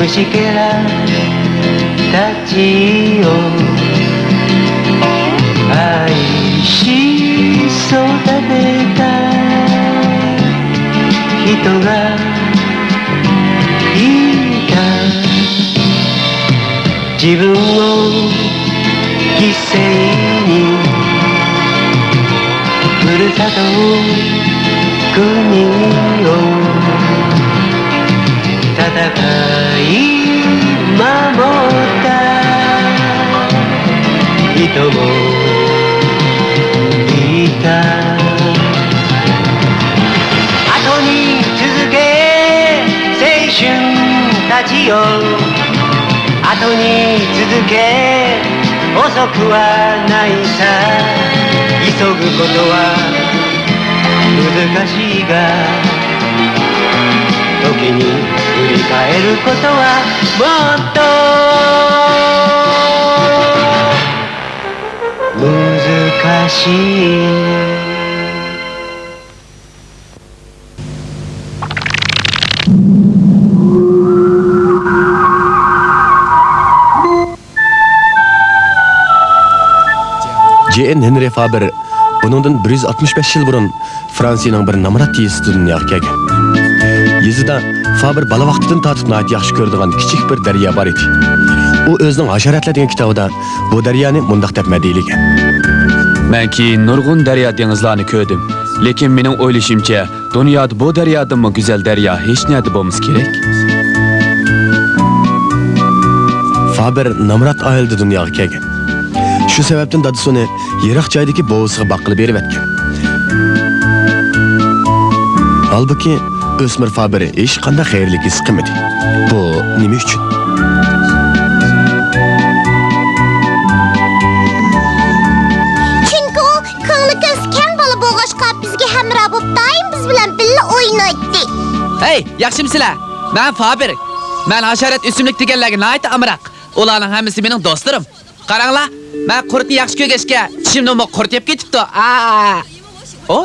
虫けらたちを愛し育てた人がいた。自分を犠牲にふるさと国を戦い守った人もいた。後に続け青春たちよ、後に続け遅くはないさ。急ぐことは難しいが、時に振り返ることはもっと難しい。J.N. Henry Faber bunundan 165 yıl burun Fransa'nın bir namrat yezisi dünyaya kelgan. Yezida Faber bala vaqtidan tatib nayt yaxshi ko'radigan kichik bir daryo bor edi. U o'zining Hasharatlar degan kitobida bu daryoni mundaq deb madiylagan. Menki nurg'un daryo dengizlarni ko'rdim, lekin mening o'ylashimcha, dunyoda bu daryodan go'zal daryo hech nada bo'lmasa kerak. Faber namrat oilada dunyoga kelgan. Shu sababdan dadisi uni yiroq joydagi bovisiga boqilib berib etgan. Halbuki o'smir Faber hech qanday xayrlik his qilmadi. Bu nima uchun? Chunki u ko'ngli ko'zi keng bola bo'lg'achqa bizga hamroh bo'lib doim biz bilan birga o'ynaydi. Hey, yaxshimsizlar? Men Faber. Men hasharat o'simlik deganlarga nayt amroq. Ularning hammasi mening do'stlarim. Qaranglar, men qurtni yaxshi ko'rgachga tishimni qurt yeb ketibdi. O?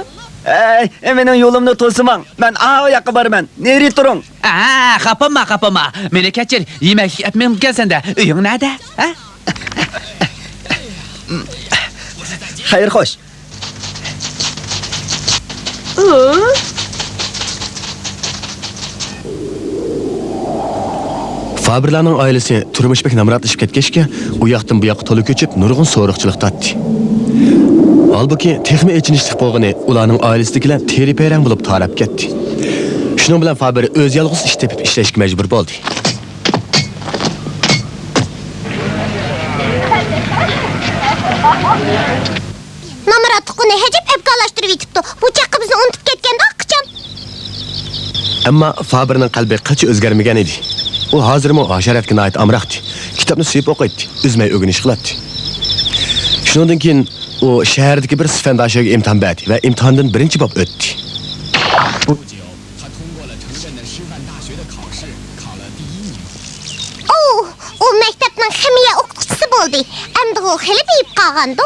Mening yo'limni to'simang. Men o yoqqa boraman. Neri turing? Xapama. Meni kechir. Yemak yeyapmansan-da. Uying nada? Xayr, xo'sh. Faberlarning oilasi turmush bek namratlashib ketgachga, u yoqdan bu yoqqa to'la ko'chib, nurg'un so'riqchilik tatdi. Halbuki texmi echinishlik bo'lgani ularning oilasidagilar teri-perang bo'lib tarab ketdi. Shuning bilan Faber o'z yolg'iz ish tepib ishlashga majbur bo'ldi. Namratni hajib ebkalashtirib yetibdi. Bu chaqqa bizni unutib ketganda qachon? Ammo Faberning qalbi qancha o'zgarmagan edi. U hozirmi hasharatga nayt amroqdi. Kitobni suyib o'qiydi, uzmay o'rganish qiladi. Shundan keyin u shahardagi bir sifandoshiga imtihon berdi va imtihondan birinchi bo'lib o'tdi. U maktabning ximiya o'qituvchisi bo'ldi. Endi u xilib yeb qolgandi.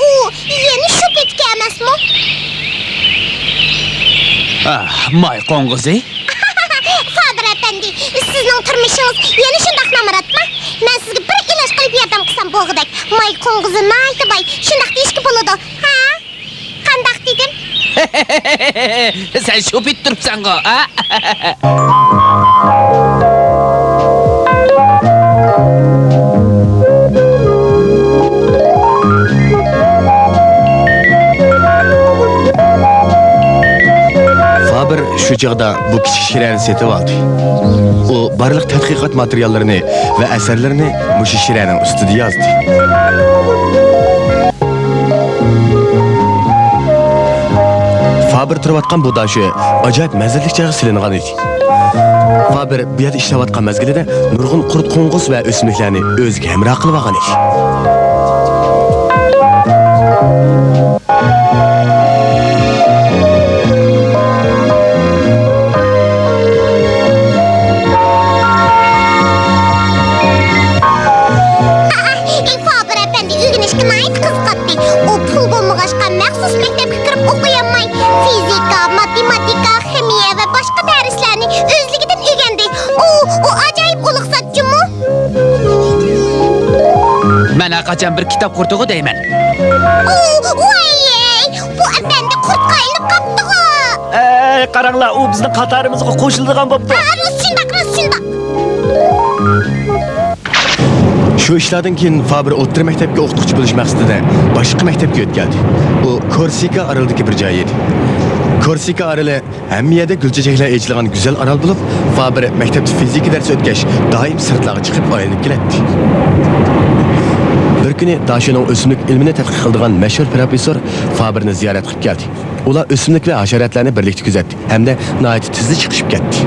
U yeni shu bitga emasmi? May qo'ng'izi. Faber efendi, sizning turmushingiz yana shunday namratmi? Men sizga bir ilash qilib yordam qilsam bo'g'idak. May qo'ng'izi maytibay, shunday deyishga bo'ladi. Qanday dedim? Sen shu bit turibsan-ku, Faber shu chaqda bu kichik shirani setib oldi. U barliq tadqiqot materiallarini va asarlarini mushu shiraning ustida yozdi. Faber turayotgan bu dashi ajoyib mazali joyga silingan edi. Faber bu yerda ishlayotgan mazgilida nurg'un qurt qo'ng'iz va o'simliklarni o'ziga hamroh qilib olgan edi. Fizika, matematika, ximiya allaqachon bir kitob qurtig'i deyman. Voy, bu efendi kurtqa ilinib qapti-ku. Qaranglar, u bizning qatorimizga qo'shildigan bo'pti. Rost. Shu ishlardan keyin Faber o'rta maktabga o'qituvchi bo'lish maqsadida boshqa maktabga o'tgandi. U Korsika orolidagi bir joy edi. Korsika oroli hammiyada gulchechaklar echilgan go'zal orol bo'lib, Faber maktabda fizika darsi o'tgach, doim sirtlarga chiqib aylanib keladi. Bir kuni Dashoning o'simlik ilmini tadqiq qiladigan mashhur professor Faberni ziyorat qilib keldi. Ular o'simlik va hasharotlarni birlikda kuzatdi hamda nihoyat tezda chiqishib ketdi.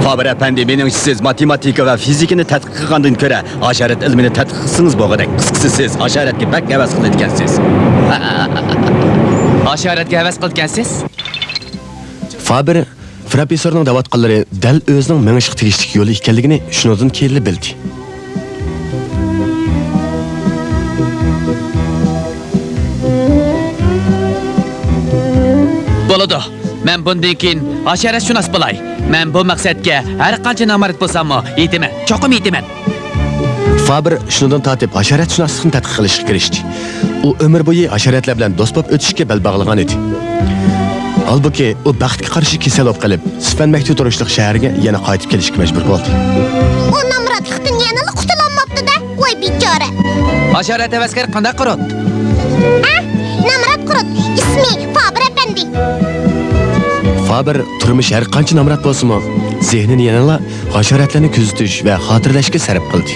Faber efendi, mening siz matematika va fizikani tadqiq qilgandan ko'ra hasharot ilmini tadqiq qilsangiz bo'g'adak. Qisqasi siz hasharotga bak havas qiladigansiz. Hasharotga havas qilgansiz? Faber professorning da'vatqanlari dal o'zining mengishga tegishli yo'li ekanligini shundan keyin bildi. Bo'ladi. Men bundan keyin hasharotshunos bo'lay. Men bu maqsadga har qancha namorat bo'lsam-mo, yetaman. Cho'qim yetaman. Faber shundan tortib hasharotshunoslikni tadqiq qilishga kirishdi. U umr bo'yi hasharotlar bilan do'st bo'lib o'tishga bel bog'lagan edi. Halbuki u baxtga qarshi kasal bo'lib qolib, Sifan turishliq shaharga yana qaytib kelishga majbur bo'ldi. U namratlikdan yana qutulolmabdi-da. Voy bechora. Hasharot havaskar qanday qurut? Namrat qurut. İsmi Faber efendi. Faber turmush har qancha namrat bo'lsa-mo, zehnini yanala hasharotlarni kuzatish va xotirlashga sarf qildi.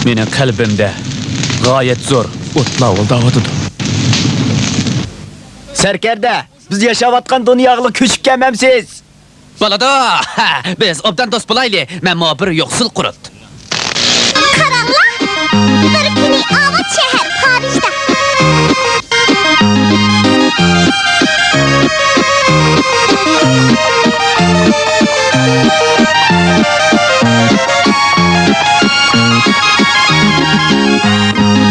Mening qalbimda g'oyat zo'r o'tlar o'ldayotidir. Sarkarda, biz yashayotgan dunyoga ko'chib kelmamsiz. Bo'ladi. Biz obdan do'st bo'laylik. Men bir yo'qsil qurut. Qaranglar. Bir kuni Avat shahar Parijda.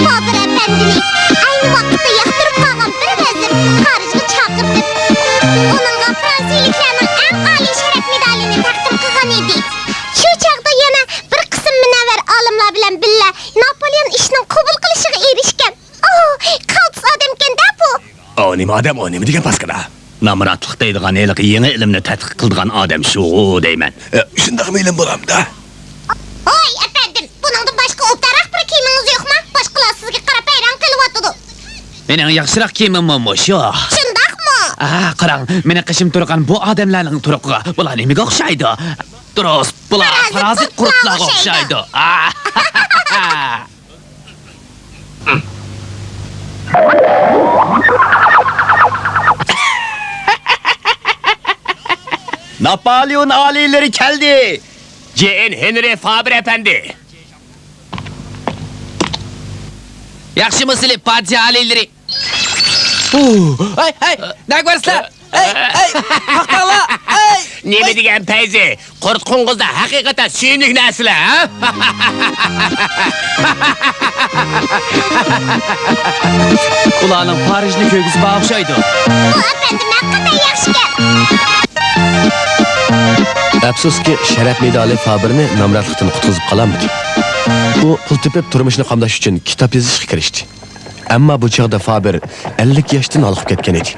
Faber efendini aynı vaqtda yoqtirib qolgan bir vazir Parijga chaqirdi. Onunğa Fransiyaliklarning eng oliy sharaf medalini taqdim qilgan edi. Shu chaqda yana bir qism munavvar olimlar bilan billa Napoleon ishning qabul qilishiga erishgan. Qaltis odamkan-da bu. O nima odam, o nima degan paskada? Namratlik deydigan eliq yangi ilmni tadqiq qilgan odam shu deyman. Shundaqmi ilm bo'lamda? Oy efendim, buningdan boshqa o'taroq bir kiyimingiz yo'qmi? Boshqalar sizga qarab hayron qilyapti. Mening yaxshiroq kiyimim shu. Shundaqmi? Qarang, meni qishim turgan bu odamlarning turqiga bular nimaga o'xshaydi? Durust, bular parazit qurtlarga o'xshaydi. Napolyon aliyleri geldi. J.N. Henry Faber efendi. Yaxshimisiz, padişah aliyleri? Hey, ne ko'rsizlar? Hey, haqdala. Hey! Nima degan payzi? Qurt qo'ng'izda haqiqatan suyunlik narsalar, ha? Ularning Parijni ko'gisi o'xshaydi. Bu efendim haqiqatan yaxshi gap. Afsuski, sharaf medali Faberni namratlikdan qutqizib qolamadi. U pul tepib turmushni qamdash uchun kitob yozishga kirishdi. Ammo bu chaqda Faber 50 yoshdan olib ketgan edi.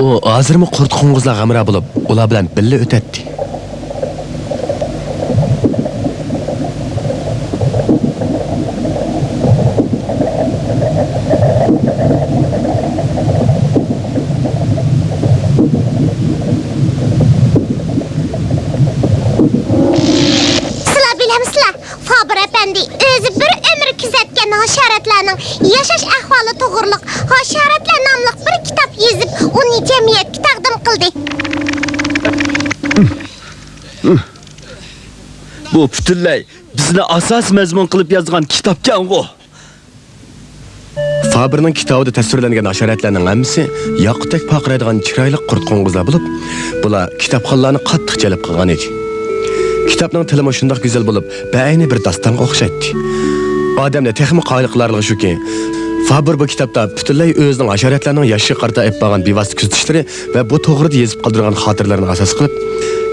U hozirmi qurt qo'ng'izlar g'amra bo'lib, ular bilan birga o'tadi. Sizlar bilamsizlar, Faber efendi o'zi bir umr kuzatgan hasharotlarning yashash ahvoli to'g'riliq Hasharotlar nomli bir kitob yozib, uni jamiyatga taqdim qildi. Bu butunlay bizni asos mazmun qilib yozgan kitobkan-ku. Faberning kitobida tasvirlangan hasharotlarning hammasi yoqutdek paqiradigan chiroyli qurt qo'ng'izlar bo'lib, bular kitobxonlarni qattiq jalb qilgan edi. Kitapning tilimi shundoq go'zal bo'lib, bayni bir dastonga o'xshaydi. Odamni texmi qoyil qilarligi shuki, Faber bu kitobda butunlay o'zining hasharotlarning yashiga qarata olib borgan bevosita kuzatishlari va bu to'g'rida yozib qoldirgan xotiralarini asos qilib,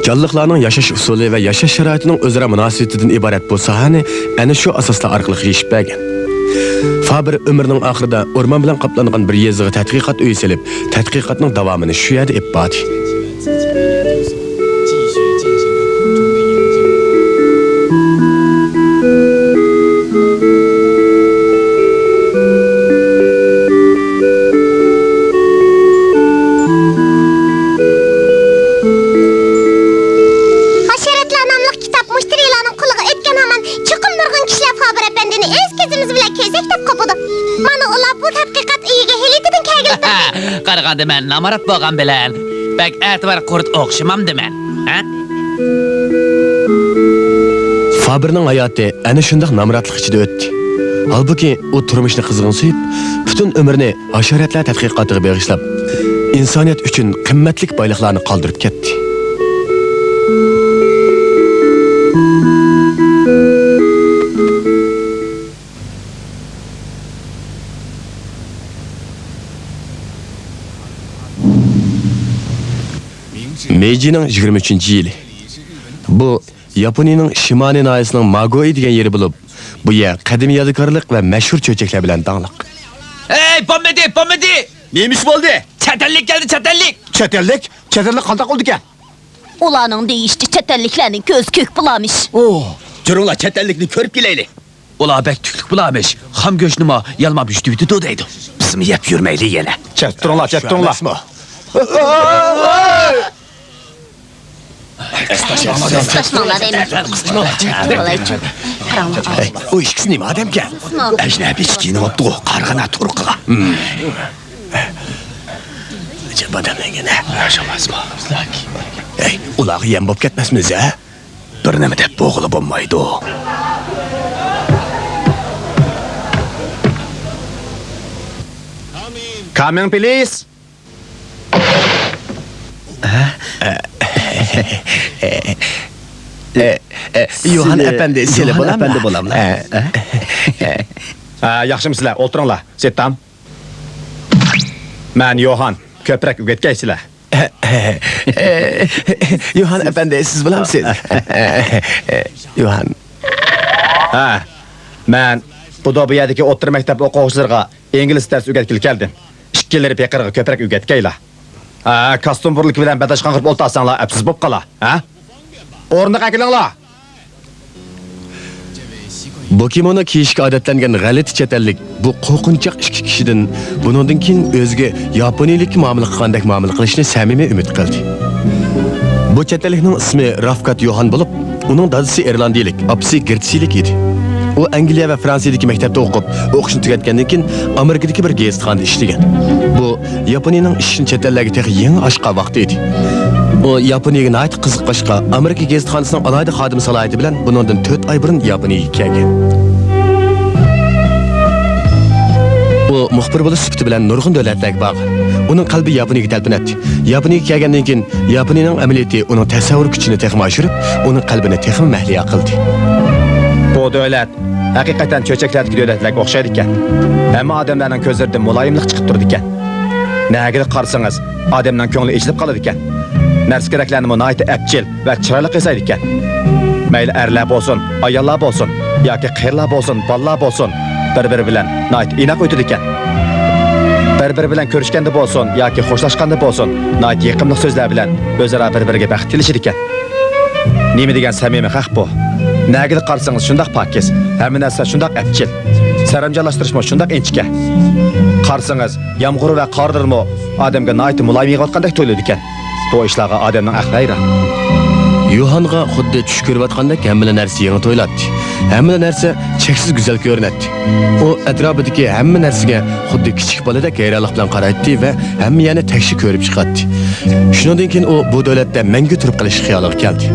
jonliqlarning yashash usuli va yashash sharoitining o'zaro munosabatidan iborat bu sohani ana shu asoslar orqali yashib bergan. Faber umrining oxirida o'rmon bilan qoplangan bir yeziga tadqiqot uyi silib, tadqiqotning davomini shu yerda olib bordi. Qaraganda men namarat bo'lgan bilan, bak e'tibor qurt o'xshamamdi men. Ha? Faberning hayoti ana shunday namratlik ichida o'tdi. Halbuki u turmushni qizg'in suyib, butun umrini hasharotlar tadqiqotiga bag'ishlab, insoniyat uchun qimmatli boyliqlarni qoldirib ketdi. Meiji'nin 23-yili. Bu Yaponiyaning Shimane noyasining Magoi degan yeri bo'lib, bu yer qadimiy yodgorlik va mashhur cho'chaklar bilan dangliq. Ey, pomedi! Neymiş bo'ldi? Çetellik geldi, çetellik! Çetellik? Çetellik qanday qoldi ekan? Ularning deyishdi çetelliklarning ko'z ko'k bulamış. Jurunglar çetellikni ko'rib kelaylik. Ular bek tüklük bulamış. Ham go'shtni mo yalmab yutdi deydi. Bizim yeb yurmayli yana. Chet turunglar. Saçmalar emin. Hey, o ikisi nima odamga? Ajnabiy kiyinib olibdi, qarg'ana turqiga. Ajab odamlarga yashamasmi? Hey, ularga yem bo'lib ketmasmiz, ha? Bir nima deb bo'g'ilib bo'lmaydi. Coming, please. Yohan efendi, seni bo'lamlar. Yaxshimsizlar, o'tiringlar. Sit down. Men Yohan, ko'proq o'rgatgaysizlar. Yohan efendi, siz bilamsiz? Yohan. Men bu yerdagi o'rta maktab o'quvchilariga ingliz dars o'rgatgil keldim. Ikkileri pekirga ko'proq o'rgatgaylar. Kostyum burlik bilan badashqan qilib o'ltasanglar, absiz bo'lib qolar, ha? O'rniga kelinglar. Bu kimono kiyishga odatlangan g'alati chetellik bu qo'rqinchoq ikki kishidan buningdan keyin o'ziga yaponiylik muomala qilgandek muomala qilishni samimiy umid qildi. Bu chetellikning ismi Rafkat Yohan bo'lib, uning dadasi irlandiyalik, opasi gertsilik edi. U Angliya va Fransiyadagi maktabda o'qishni tugatgandan keyin Amerikadagi bir gazetxonada ishlagan. Bu Yaponiyaning ishini chetellarga texi yangi ochqa vaqti edi. O Yaponiyaga nayt qiziqqashqa Amerika gazetxonasining alayda xodim salohiyati bilan buningdan 4 oy burun Yaponiyaga kelgan. O muxbir bo'lish sifati bilan nurg'un davlatlarga bog'liq. Uning qalbi Yaponiyaga talpinadi. Yaponiyaga kelgandan keyin Yaponiyaning amaliyoti uning tasavvur kuchini texmi oshirib, uning qalbini texmi mahliyo qildi. Bu davlat haqiqatan cho'chaklardagi davlatlarga o'xshaydi ekan. Hamma odamlarning ko'zlarida muloyimlik chiqib turdi ekan. Nagida qarsangiz, odamning ko'ngli ichilib qoladi ekan. Narsa keraklarni munoyat apchil va chiroyli qilsaydi ekan. Mayli erlar bo'lsin, ayollar bo'lsin, yoki qirlar bo'lsin, bolalar bo'lsin, bir-biri bilan noyat inoq o'tadi ekan. Bir-biri bilan ko'rishganda bo'lsin yoki xo'shlashganda bo'lsin, noyat yaqinlik so'zlar bilan o'zaro bir-biriga baxt tilashir ekan. Nima degan samimiy haq bu? Nagida qarsangiz shundoq pakiz, hamma narsa shundoq apchil. Saranjalashtirishmo shundoq inchka. Qarsangiz, yomg'ir va qordirmo odamga noyat muloyim yig'otgandek to'yiladi ekan. Bu ishlarga odamning aqli hayron. Yohanga xuddi tush ko'rayotgandek hamma narsa yangi to'ylatdi. Hamma narsa cheksiz go'zal ko'rinadi. U atrofidagi hamma narsaga xuddi kichik bolada hayronlik bilan qaraydi va hamma yana takshi ko'rib chiqadi. Shundan keyin u bu davlatda mangu turib qolish xayoliga keldi.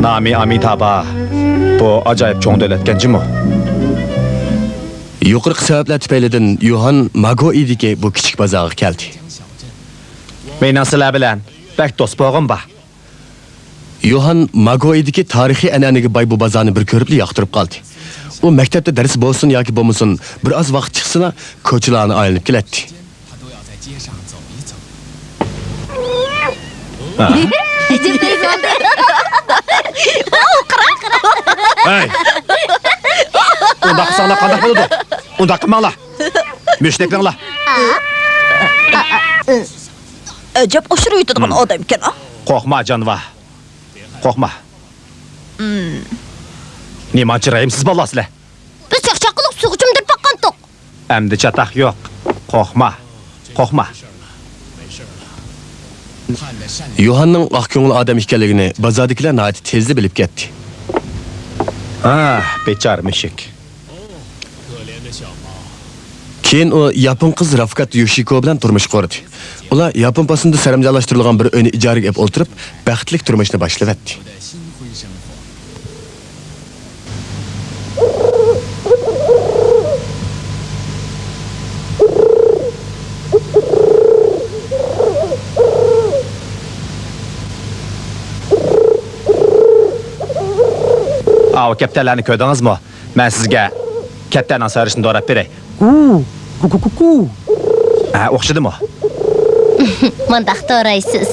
Nami Amitabha. Bu acayip çoğun devletkenci mi? Yuqorqi sabablar tufaylidan Yohan Magoidagi bu kichik bozorga keldi. Mening sizlar bilan bak do'st bo'g'im bor. Yohan Magoidagi tarixiy an'anaga boy bu bozorni bir ko'rib yoqtirib qoldi. U maktabda dars bo'lsin yoki bo'lmasin, bir oz vaqt chiqsina, ko'chalarni aylanib keladi. Hey! Unda qilsanglar qanday bo'ladi? Unda qilmanglar. Müşteklanglar. Acab aşırı uyutadigan odam ekan. Qo'rqma jonivor. Qo'rqma. Nima chirayimsiz bolasizlar? Biz chaqchaq qilib sug'chim deb baqqandiq. Endi chataq yo'q. Qo'rqma. Qo'rqma. Yohanning oq ko'ngil odam ekanligini bozordagilar nihoyat tezda bilib ketdi. Bechor mushuk. Keyin u yapon qiz Rafkat Yoshiko bilan turmush qurdi. Ular yapon pasında saramjalashtirilgan bir uyni ijaraga olib o'tirib, baxtli turmushni boshladi. O kaptanlarni ko'rdingizmi? Men sizga kaptanning sarishini dorab beray. O'xshadimi? Mandaq to'raysiz.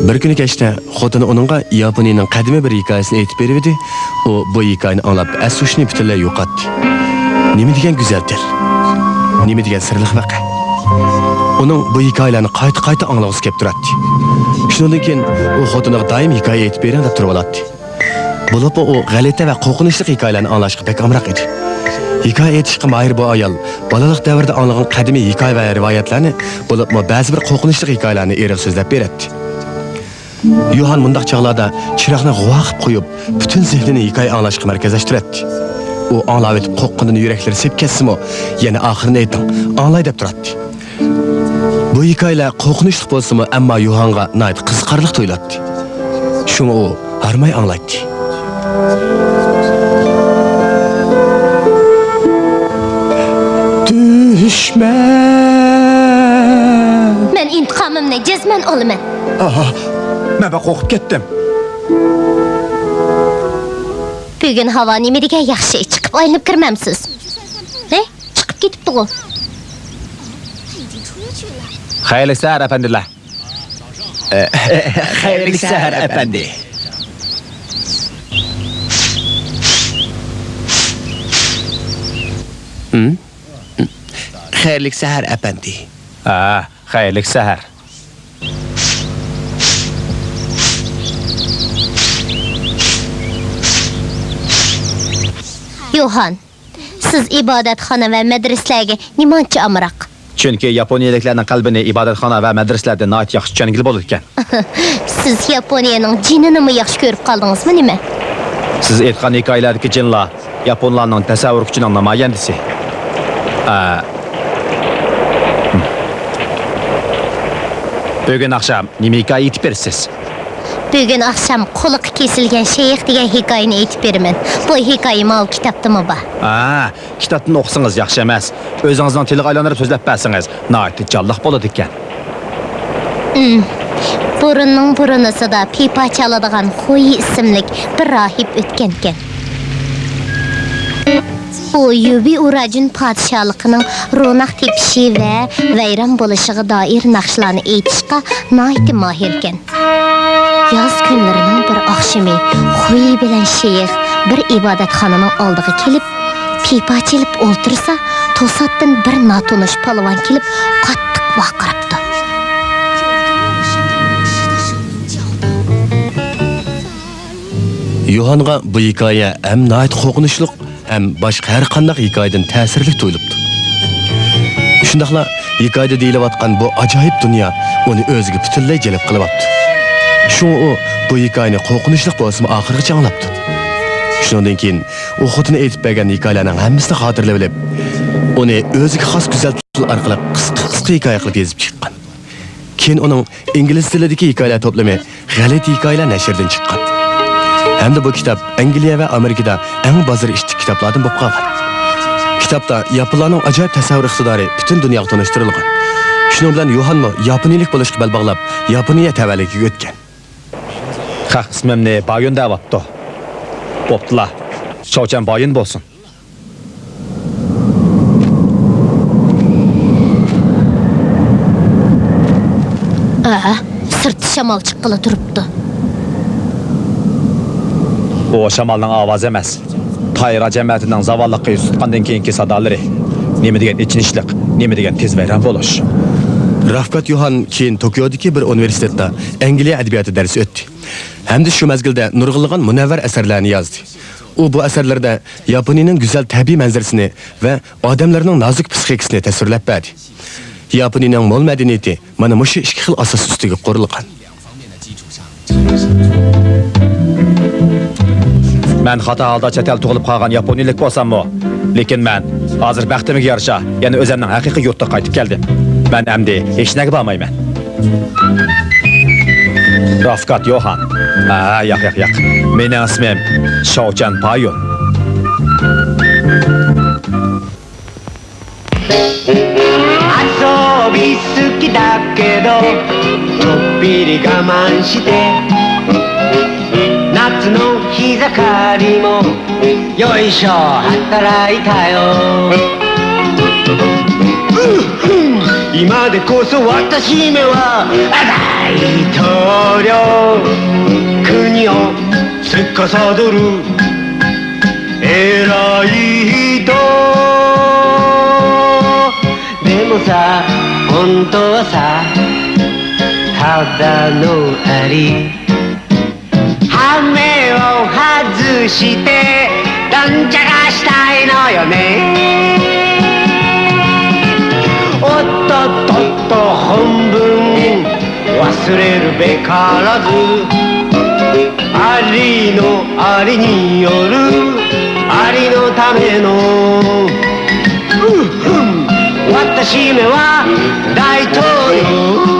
Bir kuni kechda xotini uningga Yaponiyaning qadimiy bir hikoyasini aytib berdi. U bu hikoyani anglab ashushni butunlay yo'qotdi. Nima degan go'zal til. Nima degan sirli vaqa. Uning bu hikoyalarni qayta anglag'isi kelib turadi. Shundan keyin u xotiniga doim hikoya aytib bering deb turib oladi. Bo'lib u g'alati va qo'rqinchli hikoyalarni anglashga pek amroq edi. Hikoya aytishga mahir bu ayol bolalik davrida anglagan qadimiy hikoya va rivoyatlarni, bo'lib ba'zi bir qo'rqinchli hikoyalarni eriq so'zlab beradi. Yohan mundaq chaqlarda chiroqni g'uvaqib qo'yib, butun zehnini hikoya anglashga markazlashtiradi. U anglab etib qo'rqqanidan yuraklari sep ketsimi, yana oxirini ayting, anglay deb turadi. Bu hikoyalar qo'rqinchli bo'lsa-mu, ammo Yohanga nihoyat qiziqarli tuyuladi. Shuni u harmay anglaydi. Düşman. Men intiqomimni jazman olaman. Men qo'rqib ketdim. Bugun havo nima degan yaxshi, chiqib aylanib kirmamsiz. Chiqib ketibdi-ku. Xayrli sahar efendiler. Xayrli sahar efendi. Xayrli sahar efendi. Xayrli sahar. Yohan, siz ibodatxona va madrasalarga nimancha amroq? Chunki Yaponiyaliklarning qalbini ibodatxona va madrasalarda nihoyat yaxshi tushunigili bo'ladi ekan. Siz Yaponiyaning jinini yaxshi ko'rib qoldingizmi nima? Siz aytgan hikoyalardagi jinlar yaponlarning tasavvur kuchining namoyandasi. Bugun akşam nima hikoya aytib berasiz? Bugun akşam qo'liqi kesilgan shayx degan hikoyani aytib beraman. Bu hikoya mal kitobdami bor? Kitobni o'qisangiz yaxshi emas. O'zingizning tiliga aylantirib so'zlab bersangiz, nihoyat jalloq bo'ladi ekan. Burunning burunasida pipa chaladigan Xo'yi ismli bir rohib o'tgan ekan. U Yubi Urajin podshohligining ro'naq tepishi va vayron bo'lishiga doir naqshlarni aytishga nihoyat mohir ekan. Yoz kunlarining bir oqshimi Xo'yi bilan shayx bir ibodatxonaning oldiga kelib, pipa chalib o'ltirsa, to'satdan bir notunish polvon kelib, qattiq baqiribdi. Yohanga bu hikoya ham nihoyat qo'rqinchli, ham boshqa har qanday hikoyadan ta'sirli tuyulibdi. Shundaqla hikoyada deyilayotgan bu ajoyib dunyo uni o'ziga butunlay jalb qilyapti. Shu u bu hikoyani qo'rqinchli bo'lsa-mu oxirigacha anglabdi. Shundan keyin u xotini aytib bergan hikoyalarning hammasini xotirlab olib, uni o'ziga xos go'zal usul orqali qisqa hikoya qilib yozib chiqqan. Keyin uning ingliz tilidagi hikoyalar to'plami G'alati hikoyalar nashrdan chiqqan. Hamda bu kitob Angliya va Amerikada eng bozor ishchi kitoblardan bo'lib qolgan. Kitobda yaponlarning ajoyib tasavvur iqtidori butun dunyoga tanishtirilgan. Shuning bilan Yohanmo yaponiylik bo'lishga bel bog'lab, Yaponiya tavalligiga o'tgan. Ha, ismimni Bayun deyapti. Bo'ptilar. Shovchan Bayun bo'lsin. Sirti shamol chiqqili turibdi. Bu shamolning ovozi emas. Tayra jamiyatining zavolliqqa yuz tutgandan keyingi sadolari. Nima degan ichinishlik, nima degan tez vayron bo'lish. Rafkat Yohan keyin Tokiodagi bir universitetda Angliya adabiyoti darsi o'tdi. Hamda shu mazgilda nurg'unlagan munavvar asarlarni yozdi. U bu asarlarda Yaponiyaning go'zal tabiiy manzarasini va odamlarning nozik psixikasini tasvirlab berdi. Yaponiyaning mo'l madaniyati mana mushu ikki xil asos ustiga qurilgan. Men xato holda chet el tug'ilib qolgan yaponiyalik bo'lsam-mu, lekin men hozir baxtimga yarasha, yana o'zimning haqiqiy yurtga qaytib keldim. Men endi hech nega bormayman. Rafkat Yohan. Yo'q. Mening ismim Shovchan Bayun.遊び好きだけどちょっぴり我慢して夏の日盛りもよいしょ働いたよ今でこそ私めは大統領国を司る偉い人でもさ本当はさただのアリ羽目を外してどんちゃかしたいのよねおっとっとっと本文忘れるべからずありのありによるありのための私めは大統領